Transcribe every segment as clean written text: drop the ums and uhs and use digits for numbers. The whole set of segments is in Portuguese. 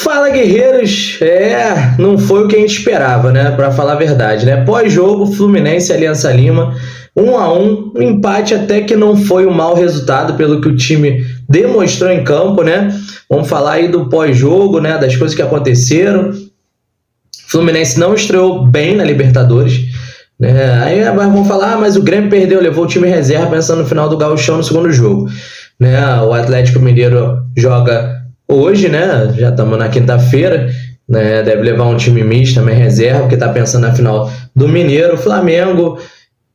Fala, guerreiros! Não foi o que a gente esperava, né? Para falar a verdade, né? Pós-jogo, Fluminense e Aliança Lima, 1-1, um empate até que não foi um mau resultado pelo que o time demonstrou em campo, né? Vamos falar aí do pós-jogo, né? Das coisas que aconteceram. Fluminense não estreou bem na Libertadores, né? Aí vamos falar, mas o Grêmio perdeu, levou o time reserva pensando no final do Gauchão no segundo jogo, né? O Atlético Mineiro joga hoje, né? Já estamos na quinta-feira, né? Deve levar um time misto também reserva, porque está pensando na final do Mineiro. O Flamengo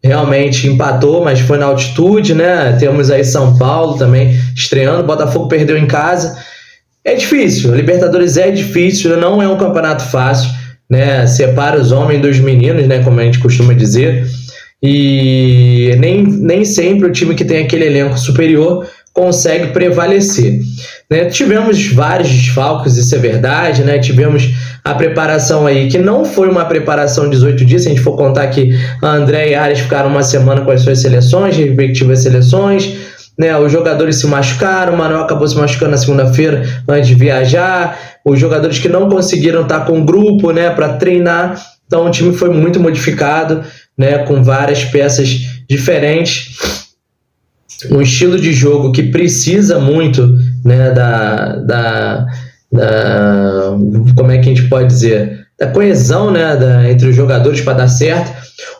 realmente empatou, mas foi na altitude, né? Temos aí São Paulo também estreando. O Botafogo perdeu em casa. É difícil, a Libertadores é difícil, não é um campeonato fácil, né? Separa os homens dos meninos, né? Como a gente costuma dizer. E nem sempre o time que tem aquele elenco superior consegue prevalecer, né? Tivemos vários desfalques, isso é verdade, né? Tivemos a preparação aí, que não foi uma preparação de 18 dias, se a gente for contar que a André e Ares ficaram uma semana com as suas seleções, respectivas seleções, né? Os jogadores se machucaram, o Manuel acabou se machucando na segunda-feira antes de viajar, os jogadores que não conseguiram estar com o grupo, né, para treinar, então o time foi muito modificado, né, com várias peças diferentes, um estilo de jogo que precisa muito, né, como é que a gente pode dizer, da coesão, né, entre os jogadores para dar certo.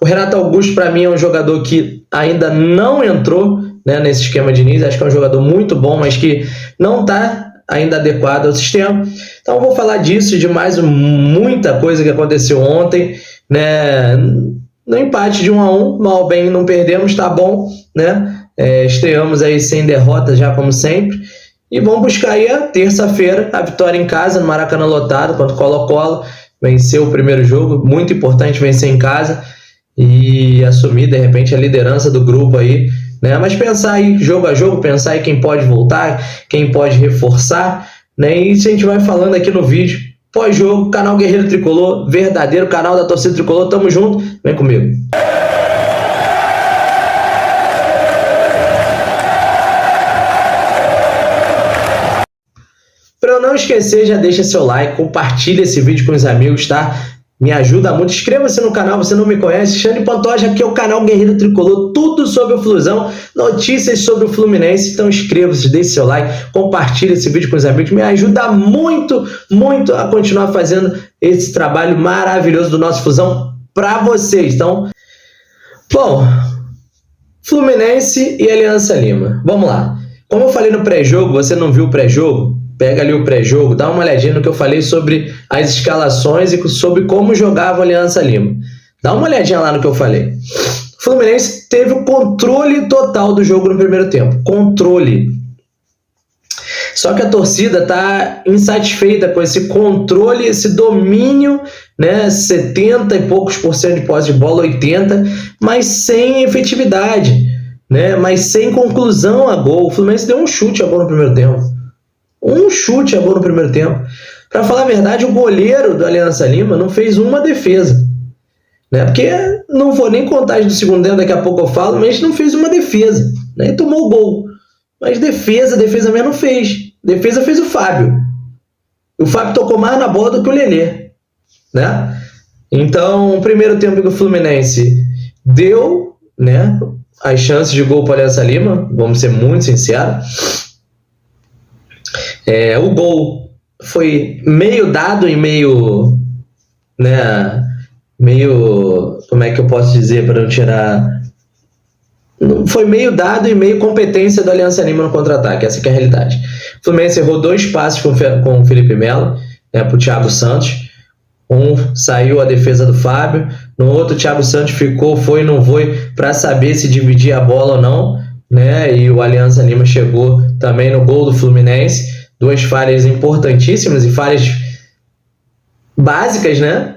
O Renato Augusto, para mim, é um jogador que ainda não entrou, né, nesse esquema de Diniz. Acho que é um jogador muito bom, mas que não está ainda adequado ao sistema. Então, eu vou falar disso e de mais muita coisa que aconteceu ontem, né, no empate de 1-1, mal ou bem não perdemos, tá bom, né? Estreamos aí sem derrota já, como sempre, e vamos buscar aí a terça-feira a vitória em casa, no Maracanã lotado, contra o Colo-Colo. Venceu o primeiro jogo, muito importante vencer em casa e assumir de repente a liderança do grupo aí, né? Mas pensar aí jogo a jogo, pensar aí quem pode voltar, quem pode reforçar, né? E isso a gente vai falando aqui no vídeo pós-jogo. Canal Guerreiro Tricolor, verdadeiro canal da torcida tricolor, tamo junto, vem comigo. Para eu não esquecer, já deixa seu like, compartilha esse vídeo com os amigos, tá? Me ajuda muito. Inscreva-se no canal, você não me conhece. Xande Pantoja, aqui é o canal Guerreiro Tricolor, tudo sobre o Flusão, notícias sobre o Fluminense. Então inscreva-se, deixe seu like, compartilha esse vídeo com os amigos. Me ajuda muito, muito a continuar fazendo esse trabalho maravilhoso do nosso Flusão para vocês. Então, bom, Fluminense e Aliança Lima. Vamos lá. Como eu falei no pré-jogo, você não viu o pré-jogo? Pega ali o pré-jogo, dá uma olhadinha no que eu falei sobre as escalações e sobre como jogava a Aliança Lima. Dá uma olhadinha lá no que eu falei. O Fluminense teve o controle total do jogo no primeiro tempo. Controle. Só que a torcida está insatisfeita com esse controle, esse domínio, né? 70 e poucos por cento de posse de bola, 80%, mas sem efetividade, né? Mas sem conclusão a gol. O Fluminense deu um chute a gol no primeiro tempo. Um chute a gol no primeiro tempo. Para falar a verdade, o goleiro do Aliança Lima não fez uma defesa, né? Porque não vou nem contar do segundo tempo, daqui a pouco eu falo, mas não fez uma defesa, né? E tomou o gol. Mas defesa mesmo não fez. Defesa fez o Fábio. O Fábio tocou mais na bola do que o Lelê, né? Então, o primeiro tempo que o Fluminense deu, né, as chances de gol para o Aliança Lima, vamos ser muito sinceros. O gol foi meio dado e meio, né, meio, como é que eu posso dizer para não tirar, foi meio dado e meio competência do Aliança Lima no contra-ataque, essa que é a realidade. O Fluminense errou 2 passes com o Felipe Melo, né, para o Thiago Santos. Saiu a defesa do Fábio, no outro o Thiago Santos foi e não foi para saber se dividir a bola ou não, né? E o Aliança Lima chegou também no gol do Fluminense. 2 falhas importantíssimas e falhas básicas, né?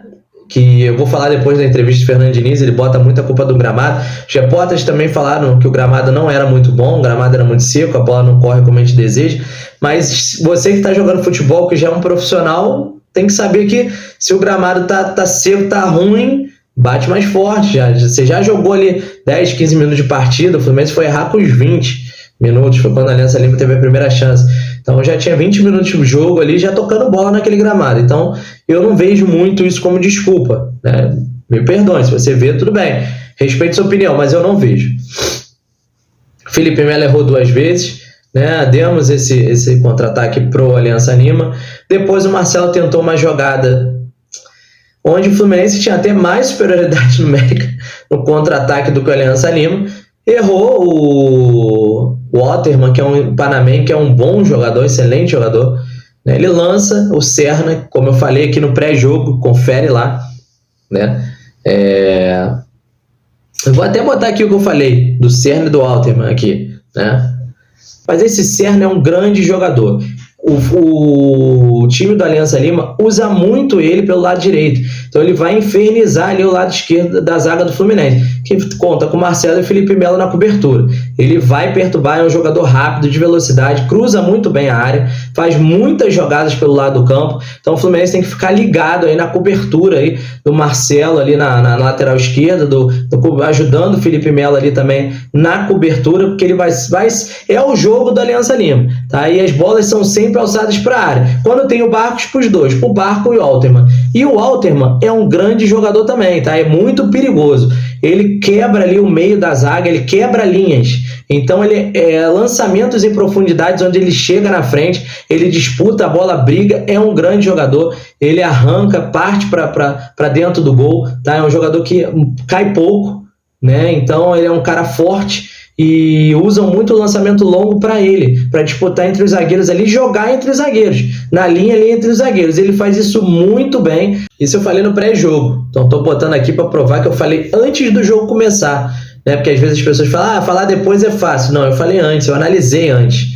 Que eu vou falar depois da entrevista de Fernando Diniz, ele bota muita culpa do gramado. Os repórteres também falaram que o gramado não era muito bom, o gramado era muito seco, a bola não corre como a gente deseja. Mas você que está jogando futebol, que já é um profissional, tem que saber que se o gramado tá seco, tá ruim, bate mais forte. Você já jogou ali 10, 15 minutos de partida, o Fluminense foi errar com os 20 minutos, foi quando a Aliança Lima teve a primeira chance. Então já tinha 20 minutos de jogo ali, já tocando bola naquele gramado. Então eu não vejo muito isso como desculpa, né? Me perdoe, se você vê, tudo bem. Respeito sua opinião, mas eu não vejo. Felipe Melo errou 2 vezes, né? Demos esse contra-ataque pro Aliança Lima. Depois o Marcelo tentou uma jogada onde o Fluminense tinha até mais superioridade numérica no contra-ataque do que o Aliança Lima. Errou o Waterman, que é um panamenho, que é um bom jogador, excelente jogador, né? Ele lança o Serna, como eu falei aqui no pré-jogo, confere lá, né? Eu vou até botar aqui o que eu falei do Serna e do Waterman aqui, né? Mas esse Serna é um grande jogador. O time do Aliança Lima usa muito ele pelo lado direito. Então ele vai infernizar ali o lado esquerdo da zaga do Fluminense, que conta com Marcelo e Felipe Melo na cobertura. Ele vai perturbar, é um jogador rápido, de velocidade, cruza muito bem a área, faz muitas jogadas pelo lado do campo. Então o Fluminense tem que ficar ligado aí na cobertura aí do Marcelo ali na lateral esquerda, ajudando o Felipe Melo ali também na cobertura, porque ele é o jogo do Aliança Lima, tá? E as bolas são sempre alçadas para a área. Quando tem o Barcos, para os dois, para o Barco e o Alterman. E o Alterman é um grande jogador também, tá? É muito perigoso. Ele quebra ali o meio da zaga, ele quebra linhas. Então ele lançamentos em profundidades onde ele chega na frente, ele disputa a bola, briga, é um grande jogador. Ele arranca, parte para dentro do gol, tá? É um jogador que cai pouco, né? Então ele é um cara forte. E usam muito o lançamento longo para ele, para disputar entre os zagueiros ali, jogar entre os zagueiros, na linha ali entre os zagueiros. Ele faz isso muito bem. Isso eu falei no pré-jogo. Então estou botando aqui para provar que eu falei antes do jogo começar, né? Porque às vezes as pessoas falam, falar depois é fácil. Não, eu falei antes, eu analisei antes,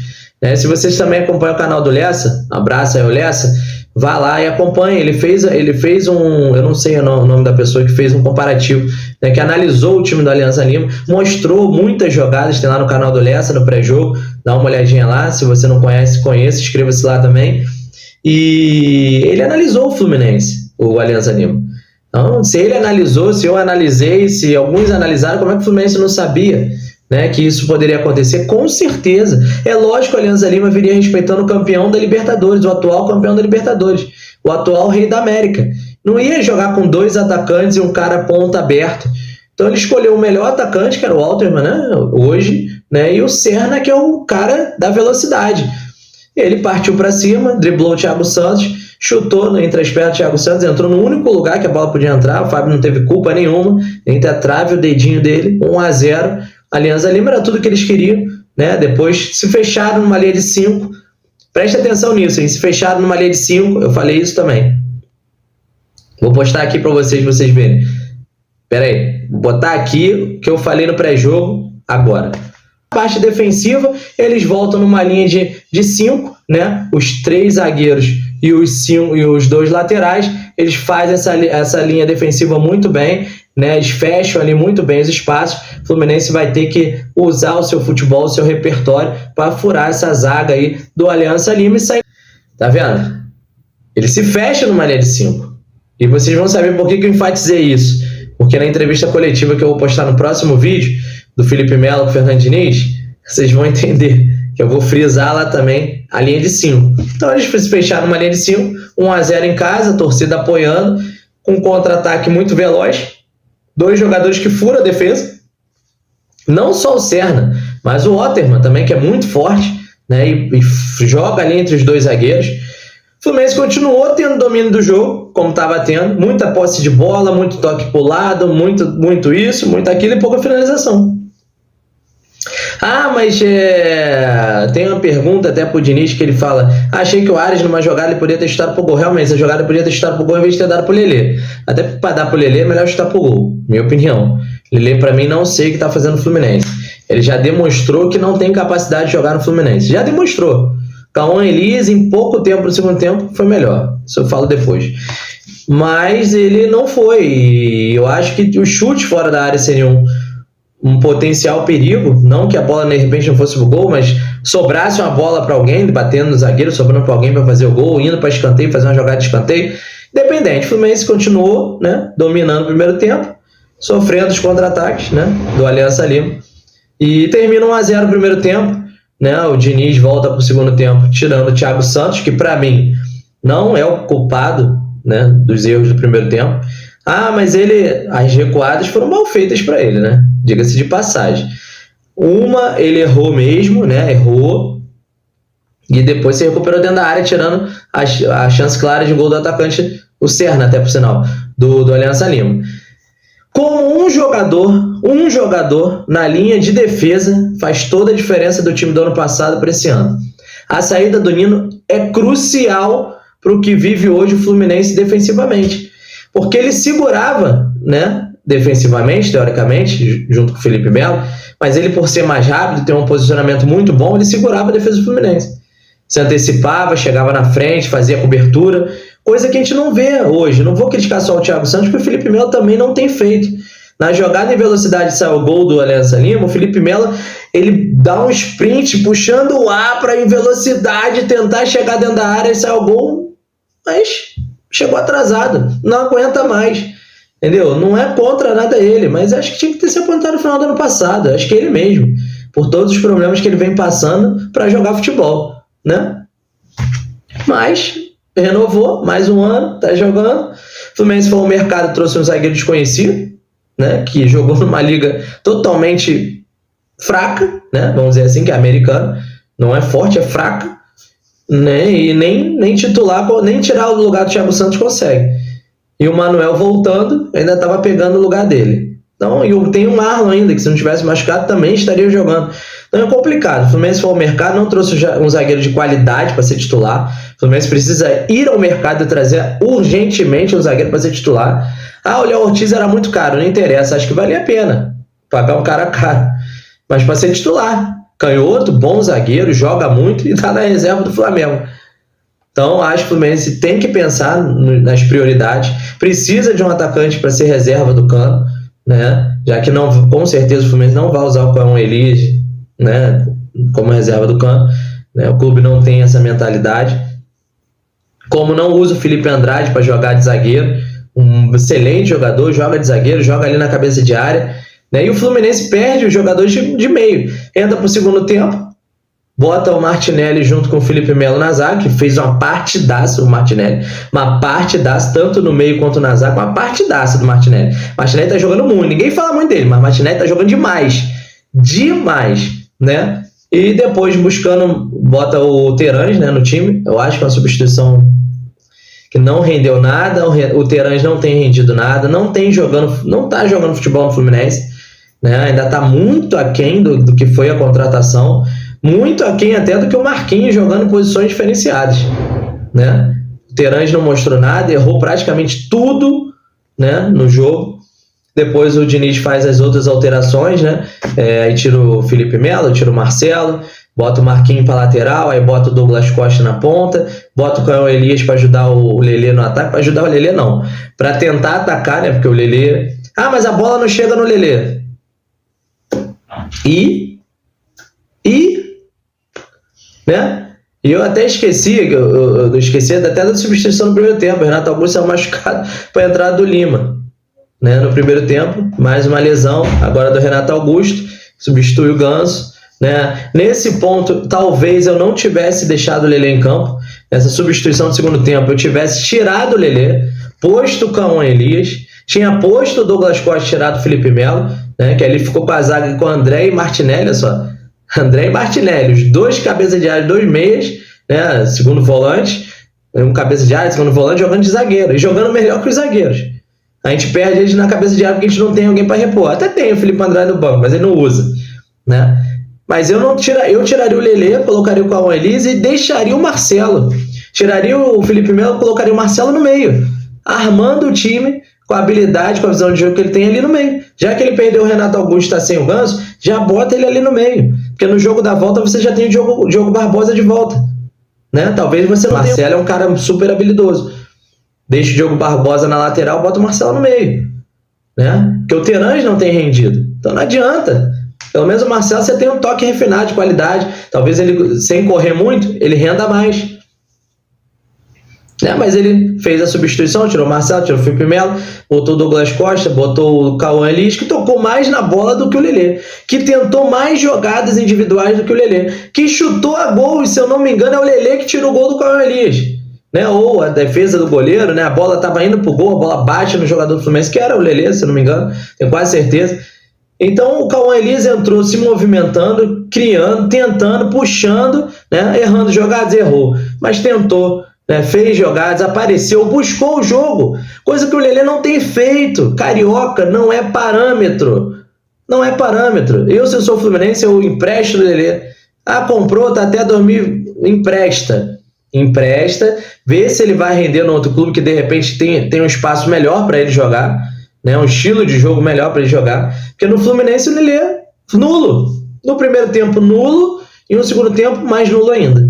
né? Se vocês também acompanham o canal do Lessa, abraço aí o Lessa, vá lá e acompanhe. Ele fez um, eu não sei o nome da pessoa que fez um comparativo, né, que analisou o time do Aliança Lima, mostrou muitas jogadas, tem lá no canal do Lessa, no pré-jogo, dá uma olhadinha lá, se você não conhece, inscreva-se lá também. E ele analisou o Fluminense, o Aliança Lima. Então, se ele analisou, se eu analisei, se alguns analisaram, como é que o Fluminense não sabia, né, que isso poderia acontecer? Com certeza. É lógico que o Aliança Lima viria respeitando o campeão da Libertadores, o atual campeão da Libertadores, o atual rei da América. Não ia jogar com 2 atacantes e um cara ponta aberto. Então ele escolheu o melhor atacante, que era o Alterman, né, hoje, né, e o Serna, que é o cara da velocidade. Ele partiu para cima, driblou o Thiago Santos, chutou entre as pernas do Thiago Santos, entrou no único lugar que a bola podia entrar, o Fábio não teve culpa nenhuma, entre a trave e o dedinho dele, 1-0. Aliança Lima era tudo que eles queriam, né? Depois se fecharam numa linha de 5. Preste atenção nisso, hein? Se fecharam numa linha de 5, eu falei isso também. Vou postar aqui para vocês verem. Pera aí, vou botar aqui o que eu falei no pré-jogo agora. A parte defensiva, eles voltam numa linha de 5, né? Os 3 zagueiros e os 2 laterais, eles fazem essa linha defensiva muito bem, né? Eles fecham ali muito bem os espaços. O Fluminense vai ter que usar o seu futebol, o seu repertório para furar essa zaga aí do Aliança Lima e sair. Tá vendo? Ele se fecha numa linha de 5. E vocês vão saber por que eu enfatizei isso. Porque na entrevista coletiva que eu vou postar no próximo vídeo, do Felipe Melo com o Fernando Diniz, vocês vão entender que eu vou frisar lá também a linha de 5. Então eles se fecharam numa linha de 5, 1-0 em casa, torcida apoiando, com um contra-ataque muito veloz, 2 jogadores que furam a defesa, não só o Serna, mas o Waterman também, que é muito forte, né, e joga ali entre os 2 zagueiros. O Fluminense continuou tendo domínio do jogo, como estava tendo, muita posse de bola, muito toque pro lado, muito isso, muito aquilo e pouca finalização. Mas tem uma pergunta até pro Diniz que ele fala: achei que o Ares numa jogada ele poderia ter chutado pro gol. Realmente, essa jogada poderia ter chutado pro gol em vez de ter dado pro Lelê. Até para dar pro Lelê é melhor chutar pro gol, minha opinião. Lelê, para mim, não sei o que tá fazendo no Fluminense. Ele já demonstrou que não tem capacidade de jogar no Fluminense. Já demonstrou. Cauã Elias, em pouco tempo no segundo tempo, foi melhor. Isso eu falo depois. Mas ele não foi. E eu acho que os chutes fora da área seriam um potencial perigo. Não que a bola, de repente, não fosse pro gol, mas sobrasse uma bola para alguém, batendo no zagueiro, sobrando para alguém para fazer o gol, indo para escanteio, fazer uma jogada de escanteio. Independente, o Fluminense continuou, né, dominando o primeiro tempo, sofrendo os contra-ataques, né, do Aliança Lima. E termina 1-0 o primeiro tempo. né? O Diniz volta para o segundo tempo tirando o Thiago Santos, que para mim não é o culpado, né, dos erros do primeiro tempo. Mas as recuadas foram mal feitas para ele, né? Diga-se de passagem. Uma, ele errou mesmo, né? Errou. E depois se recuperou dentro da área, tirando a chance clara de gol do atacante, o Serna, até por sinal, do Aliança Lima. Como um jogador na linha de defesa faz toda a diferença do time do ano passado para esse ano. A saída do Nino é crucial para o que vive hoje o Fluminense defensivamente. Porque ele segurava, né, defensivamente, teoricamente, junto com o Felipe Melo, mas ele, por ser mais rápido, ter um posicionamento muito bom, ele segurava a defesa do Fluminense. Se antecipava, chegava na frente, fazia cobertura, coisa que a gente não vê hoje. Não vou criticar só o Thiago Santos, porque o Felipe Melo também não tem feito. Na jogada em velocidade sai o gol do Aliança Lima, o Felipe Melo, ele dá um sprint puxando o ar para em velocidade tentar chegar dentro da área e sai o gol, mas chegou atrasado, não aguenta mais, entendeu? Não é contra nada ele, mas acho que tinha que ter se apontado no final do ano passado, acho que ele mesmo, por todos os problemas que ele vem passando para jogar futebol, né? Mas renovou, mais um ano, tá jogando. O Fluminense foi ao mercado, trouxe um zagueiro desconhecido, né, que jogou numa liga totalmente fraca, né, vamos dizer assim, que é americana, não é forte, é fraca, né, e nem titular, nem tirar o lugar do Thiago Santos consegue. E o Manuel voltando, ainda estava pegando o lugar dele. Então, e tem o Marlon ainda, que se não tivesse machucado também estaria jogando. Então é complicado. O Fluminense foi ao mercado, não trouxe um zagueiro de qualidade para ser titular. O Fluminense precisa ir ao mercado e trazer urgentemente um zagueiro para ser titular. O Léo Ortiz era muito caro, não interessa. Acho que valia a pena pagar um cara caro. Mas para ser titular, canhoto, bom zagueiro, joga muito e está na reserva do Flamengo. Então acho que o Fluminense tem que pensar nas prioridades. Precisa de um atacante para ser reserva do Cano, né? Já que não, com certeza o Fluminense não vai usar o Cão Elias, né, como reserva do Cano, né? O clube não tem essa mentalidade. Como não usa o Felipe Andrade para jogar de zagueiro, um excelente jogador, joga de zagueiro, joga ali na cabeça de área, né? E o Fluminense perde os jogadores de meio. Entra para o segundo tempo, bota o Martinelli junto com o Felipe Melo na zaga, que fez uma partidaça o Martinelli. Uma partidaça, tanto no meio quanto na zaga, uma partidaça do Martinelli. O Martinelli tá jogando muito, ninguém fala muito dele, mas o Martinelli tá jogando demais. Demais, né? E depois bota o Terãs, né, no time. Eu acho que é uma substituição que não rendeu nada, o Terãs não tem rendido nada, não tá jogando futebol no Fluminense, né? Ainda tá muito aquém do que foi a contratação, muito aquém até do que o Marquinhos jogando em posições diferenciadas, né? O Terãs não mostrou nada, errou praticamente tudo, né, no jogo. Depois o Diniz faz as outras alterações, né? Aí tira o Felipe Melo, tira o Marcelo, bota o Marquinhos para lateral, aí bota o Douglas Costa na ponta, bota o Caio Elias para ajudar o Lelê no ataque. Para ajudar o Lelê não, para tentar atacar, né? Porque o Lelê... mas a bola não chega no Lelê. Né? E eu até esqueci, eu esqueci até da substituição no primeiro tempo. O Renato Augusto saiu machucado para a entrada do Lima, né? No primeiro tempo, mais uma lesão agora do Renato Augusto, substitui o Ganso, né? Nesse ponto, talvez eu não tivesse deixado o Lelê em campo. Nessa substituição do segundo tempo, eu tivesse tirado o Lelê, posto o Cão Elias, tinha posto o Douglas Costa, tirado o Felipe Melo, né? Que ali ficou com a zaga com o André e Martinelli, olha só. André e Martinelli, os dois cabeças de área, dois meias, né? Segundo volante, um cabeça de área, segundo volante, jogando de zagueiro, e jogando melhor que os zagueiros. A gente perde eles na cabeça de área porque a gente não tem alguém para repor. Até tem o Felipe Andrade no banco, mas ele não usa, né? Mas eu tiraria o Lelê, colocaria o Cauã Elias e deixaria o Marcelo. Tiraria o Felipe Melo, colocaria o Marcelo no meio, armando o time com a habilidade, com a visão de jogo que ele tem ali no meio. Já que ele perdeu o Renato Augusto e está sem o Ganso, já bota ele ali no meio. Porque no jogo da volta você já tem o Diogo Barbosa de volta, né? Talvez você não tenha... Marcelo é um cara super habilidoso. Deixa o Diogo Barbosa na lateral, bota o Marcelo no meio, né? Porque o Terãs não tem rendido. Então não adianta. Pelo menos o Marcelo você tem um toque refinado de qualidade. Talvez ele, sem correr muito, ele renda mais. né? Mas ele fez a substituição, tirou o Marcelo, tirou o Felipe Melo, botou o Douglas Costa, botou o Cauã Elias, que tocou mais na bola do que o Lelê, que tentou mais jogadas individuais do que o Lelê, que chutou a gol, e se eu não me engano é o Lelê que tirou o gol do Cauã Elias, né? Ou a defesa do goleiro, né? A bola estava indo pro gol, a bola bate no jogador do Fluminense, que era o Lelê, se eu não me engano, tenho quase certeza. Então o Cauã Elias entrou se movimentando, criando, tentando, puxando, né? Errando jogadas, errou, mas tentou, né? Fez jogadas, apareceu, buscou o jogo, coisa que o Lelê não tem feito. Carioca não é parâmetro, não é parâmetro. Se eu sou Fluminense, eu empresto o Lelê. Comprou, tá até dormir, empresta, vê se ele vai render no outro clube que de repente tem um espaço melhor para ele jogar, né? Um estilo de jogo melhor para ele jogar, porque no Fluminense o Lelê é nulo, no primeiro tempo nulo e no segundo tempo mais nulo ainda,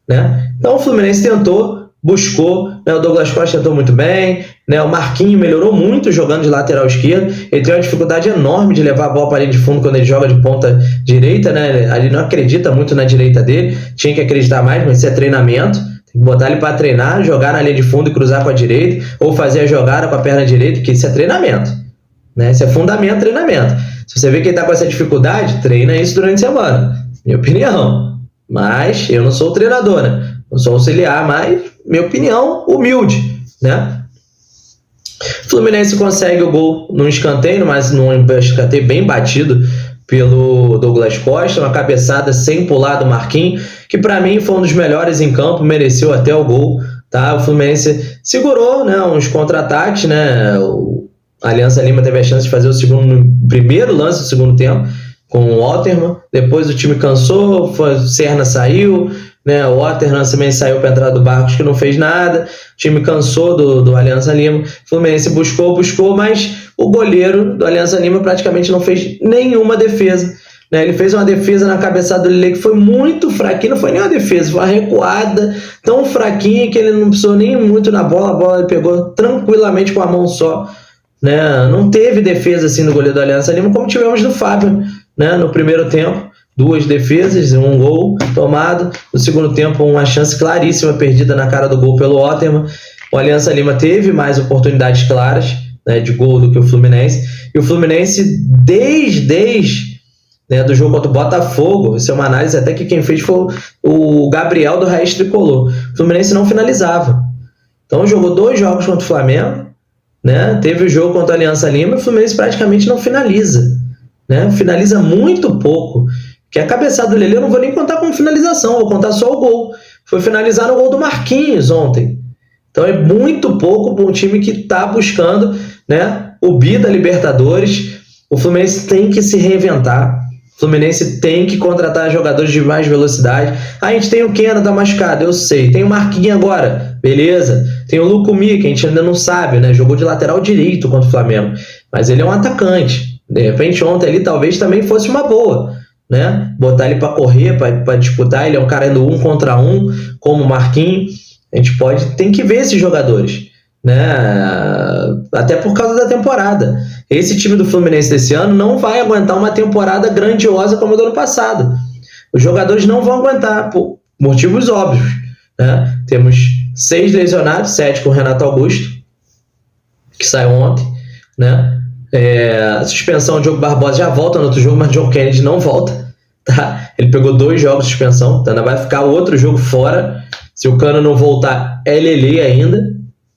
né? Então o Fluminense tentou, buscou, né? O Douglas Costa tentou muito bem, né? O Marquinhos melhorou muito jogando de lateral esquerdo, ele tem uma dificuldade enorme de levar a bola para a linha de fundo quando ele joga de ponta direita, né? Ele não acredita muito na direita dele, tinha que acreditar mais, mas isso é treinamento. Tem que botar ele para treinar, jogar na linha de fundo e cruzar com a direita, ou fazer a jogada com a perna direita, que isso é treinamento, né? Isso é fundamento, treinamento. Se você vê que ele está com essa dificuldade, treina isso durante a semana, minha opinião. Mas eu não sou o treinador, né? Eu sou auxiliar, mas minha opinião humilde, né? O Fluminense consegue o gol num escanteio, mas num escanteio bem batido pelo Douglas Costa, uma cabeçada sem pular do Marquinhos, que para mim foi um dos melhores em campo, mereceu até o gol, tá? O Fluminense segurou, né, uns contra-ataques, né? A Aliança Lima teve a chance de fazer o primeiro lance do segundo tempo com o Otterman, depois o time cansou, o Serna saiu, né? O Otterman também saiu para entrar do Barcos, que não fez nada, o time cansou do Aliança Lima, o Fluminense buscou, mas o goleiro do Aliança Lima praticamente não fez nenhuma defesa, né? Ele fez uma defesa na cabeçada do Lelê que foi muito fraquinha, não foi nem uma defesa, foi uma recuada tão fraquinha que ele não precisou nem muito na bola, a bola ele pegou tranquilamente com a mão só, né? Não teve defesa assim do goleiro do Aliança Lima como tivemos do Fábio, né? No primeiro tempo, 2 defesas, um gol tomado, no segundo tempo uma chance claríssima perdida na cara do gol pelo Otterman. O Aliança Lima teve mais oportunidades claras, né, de gol do que o Fluminense, e o Fluminense desde né, do jogo contra o Botafogo, isso é uma análise até que quem fez foi o Gabriel do Raiz Tricolor, o Fluminense não finalizava, então jogou 2 jogos contra o Flamengo, né, teve o jogo contra a Aliança Lima, e o Fluminense praticamente não finaliza, né, finaliza muito pouco, que a cabeçada do Lelê eu não vou nem contar como finalização, vou contar só o gol, foi finalizar no gol do Marquinhos ontem. Então é muito pouco para um time que está buscando, né, o bi da Libertadores. O Fluminense tem que se reinventar. O Fluminense tem que contratar jogadores de mais velocidade. A gente tem o Keno, tá machucado, eu sei. Tem o Marquinhos agora, beleza. Tem o Lucumí, que a gente ainda não sabe, né? Jogou de lateral direito contra o Flamengo. Mas ele é um atacante. De repente ontem ali talvez também fosse uma boa, né? Botar ele para correr, para disputar. Ele é um cara indo 1 contra 1, como o Marquinhos. A gente tem que ver esses jogadores, né? Até por causa da temporada. Esse time do Fluminense desse ano não vai aguentar uma temporada grandiosa como a do ano passado. Os jogadores não vão aguentar, por motivos óbvios, né? Temos 6 lesionados, 7 com o Renato Augusto, que saiu ontem, né? A suspensão do Diogo Barbosa já volta no outro jogo, mas o John Kennedy não volta, tá? Ele pegou 2 jogos de suspensão, então ainda vai ficar o outro jogo fora. Se o Cano não voltar, é Lelê ainda,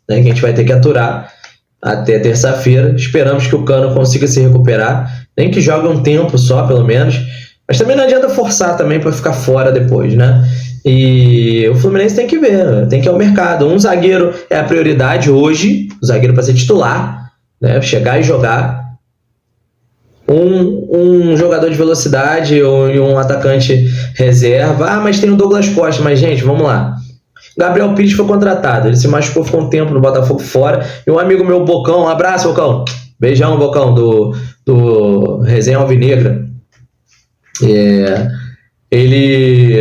né, que a gente vai ter que aturar até terça-feira. Esperamos que o Cano consiga se recuperar, nem que jogue um tempo só, pelo menos. Mas também não adianta forçar também para ficar fora depois, né? E o Fluminense tem que ver, tem que ir ao mercado. Um zagueiro é a prioridade hoje, o zagueiro para ser titular, né, chegar e jogar. Um jogador de velocidade ou um atacante reserva. Mas tem o Douglas Costa. Mas, gente, vamos lá. Gabriel Pires foi contratado, ele se machucou, ficou um tempo no Botafogo fora, e um amigo meu, Bocão, um abraço, Bocão, beijão, Bocão, do Resenha Alvinegra, ele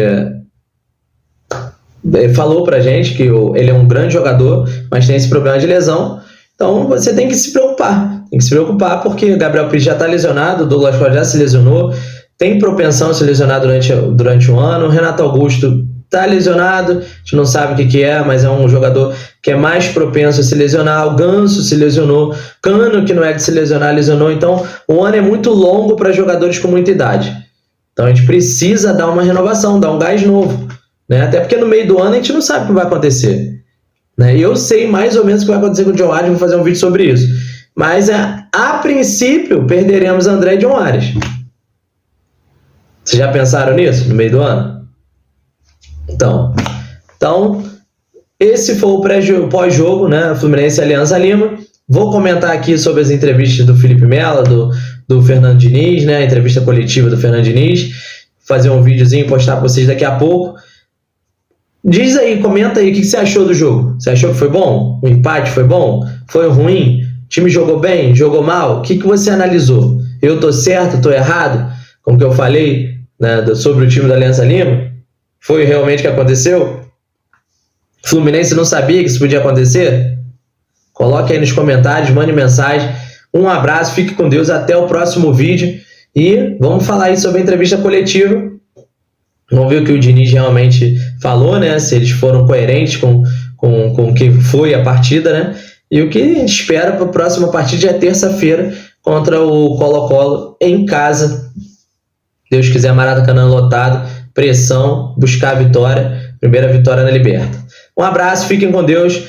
falou pra gente que ele é um grande jogador, mas tem esse problema de lesão, então você tem que se preocupar, porque o Gabriel Pires já está lesionado, o Douglas Costa já se lesionou, tem propensão a se lesionar durante o ano, o Renato Augusto tá lesionado, a gente não sabe o que é, mas é um jogador que é mais propenso a se lesionar. O Ganso se lesionou, Cano, que não é de se lesionar, lesionou. Então, o ano é muito longo para jogadores com muita idade. Então, a gente precisa dar uma renovação, dar um gás novo, né? Até porque no meio do ano a gente não sabe o que vai acontecer, né? Eu sei mais ou menos o que vai acontecer com o John Arias, vou fazer um vídeo sobre isso. Mas, a princípio, perderemos André e John Arias. Vocês já pensaram nisso no meio do ano? Então esse foi o pós-jogo, né? Fluminense e Alianza Lima. Vou comentar aqui sobre as entrevistas do Felipe Melo, do Fernando Diniz, né? A entrevista coletiva do Fernando Diniz. Fazer um videozinho e postar para vocês daqui a pouco. Diz aí, comenta aí o que você achou do jogo. Você achou que foi bom? O empate foi bom? Foi ruim? O time jogou bem? Jogou mal? O que você analisou? Eu tô certo? Tô errado? Como que eu falei, né, sobre o time da Alianza Lima? Foi realmente o que aconteceu? O Fluminense não sabia que isso podia acontecer? Coloque aí nos comentários, mande mensagem. Um abraço, fique com Deus, até o próximo vídeo. E vamos falar aí sobre a entrevista coletiva. Vamos ver o que o Diniz realmente falou, né? Se eles foram coerentes com o que foi a partida, né? E o que a gente espera para a próxima partida, é terça-feira, contra o Colo-Colo em casa. Deus quiser, Maracanã lotado, pressão, buscar a vitória, primeira vitória na Liberta. Um abraço, fiquem com Deus.